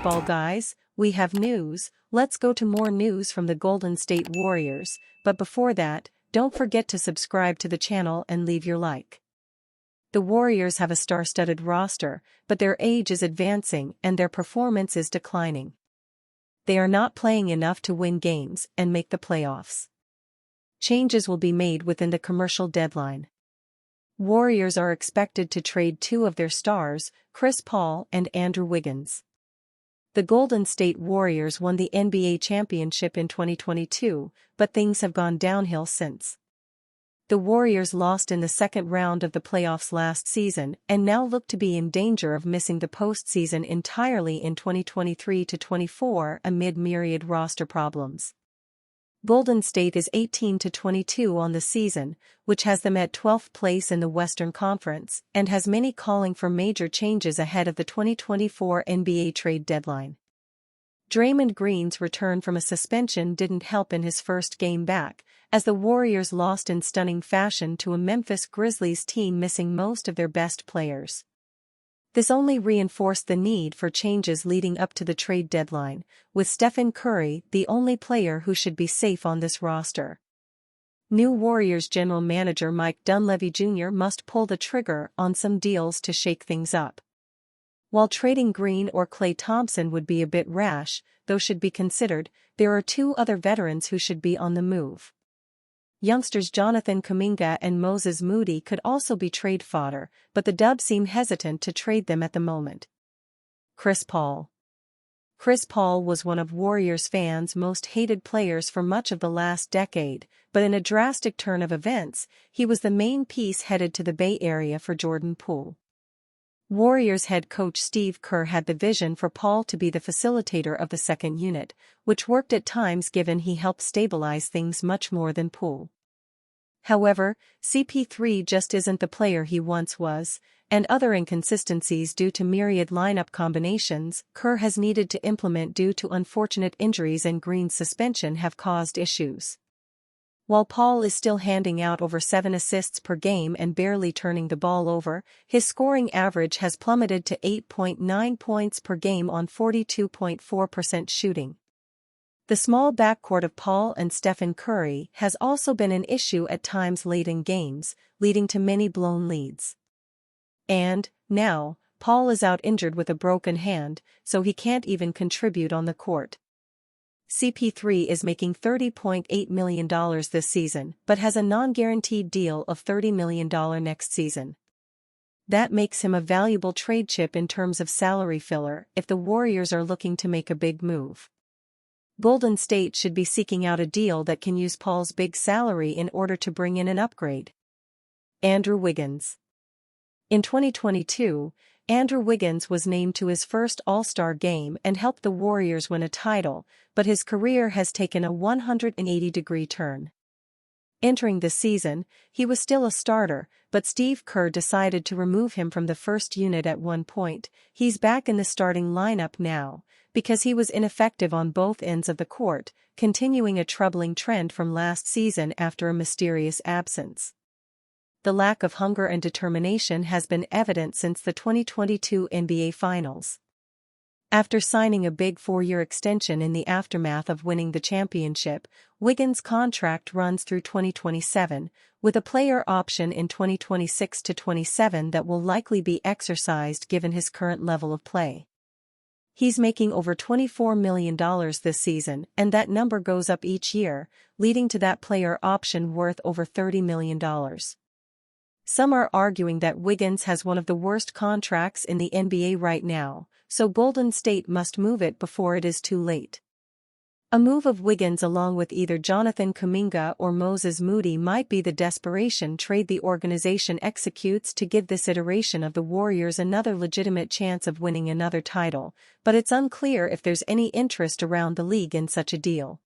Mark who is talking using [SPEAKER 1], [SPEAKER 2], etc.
[SPEAKER 1] basketball guys, we have news. Let's go to more news from the Golden State Warriors, but before that, don't forget to subscribe to the channel and leave your like. The Warriors have a star-studded roster, but their age is advancing and their performance is declining. They are not playing enough to win games and make the playoffs. Changes will be made within the commercial deadline. Warriors are expected to trade two of their stars, Chris Paul and Andrew Wiggins. The Golden State Warriors won the NBA championship in 2022, but things have gone downhill since. The Warriors lost in the second round of the playoffs last season and now look to be in danger of missing the postseason entirely in 2023-24 amid myriad roster problems. Golden State is 18-22 on the season, which has them at 12th place in the Western Conference and has many calling for major changes ahead of the 2024 NBA trade deadline. Draymond Green's return from a suspension didn't help in his first game back, as the Warriors lost in stunning fashion to a Memphis Grizzlies team missing most of their best players. This only reinforced the need for changes leading up to the trade deadline, with Stephen Curry the only player who should be safe on this roster. New Warriors general manager Mike Dunleavy Jr. must pull the trigger on some deals to shake things up. While trading Green or Klay Thompson would be a bit rash, though should be considered, there are two other veterans who should be on the move. Youngsters Jonathan Kuminga and Moses Moody could also be trade fodder, but the Dubs seem hesitant to trade them at the moment. Chris Paul. Chris Paul was one of Warriors fans' most hated players for much of the last decade, but in a drastic turn of events, he was the main piece headed to the Bay Area for Jordan Poole. Warriors head coach Steve Kerr had the vision for Paul to be the facilitator of the second unit, which worked at times given he helped stabilize things much more than Poole. However, CP3 just isn't the player he once was, and other inconsistencies due to myriad lineup combinations Kerr has needed to implement due to unfortunate injuries and Green's suspension have caused issues. While Paul is still handing out over 7 assists per game and barely turning the ball over, his scoring average has plummeted to 8.9 points per game on 42.4% shooting. The small backcourt of Paul and Stephen Curry has also been an issue at times late in games, leading to many blown leads. And, now, Paul is out injured with a broken hand, so he can't even contribute on the court. CP3 is making $30.8 million this season but has a non-guaranteed deal of $30 million next season. That makes him a valuable trade chip in terms of salary filler if the Warriors are looking to make a big move. Golden State should be seeking out a deal that can use Paul's big salary in order to bring in an upgrade. Andrew Wiggins. In 2022, Andrew Wiggins was named to his first All-Star game and helped the Warriors win a title, but his career has taken a 180-degree turn. Entering the season, he was still a starter, but Steve Kerr decided to remove him from the first unit at one point. He's back in the starting lineup now, because he was ineffective on both ends of the court, continuing a troubling trend from last season after a mysterious absence. The lack of hunger and determination has been evident since the 2022 NBA Finals. After signing a big 4-year extension in the aftermath of winning the championship, Wiggins' contract runs through 2027, with a player option in 2026-27 that will likely be exercised given his current level of play. He's making over $24 million this season, and that number goes up each year, leading to that player option worth over $30 million. Some are arguing that Wiggins has one of the worst contracts in the NBA right now, so Golden State must move it before it is too late. A move of Wiggins along with either Jonathan Kuminga or Moses Moody might be the desperation trade the organization executes to give this iteration of the Warriors another legitimate chance of winning another title, but it's unclear if there's any interest around the league in such a deal.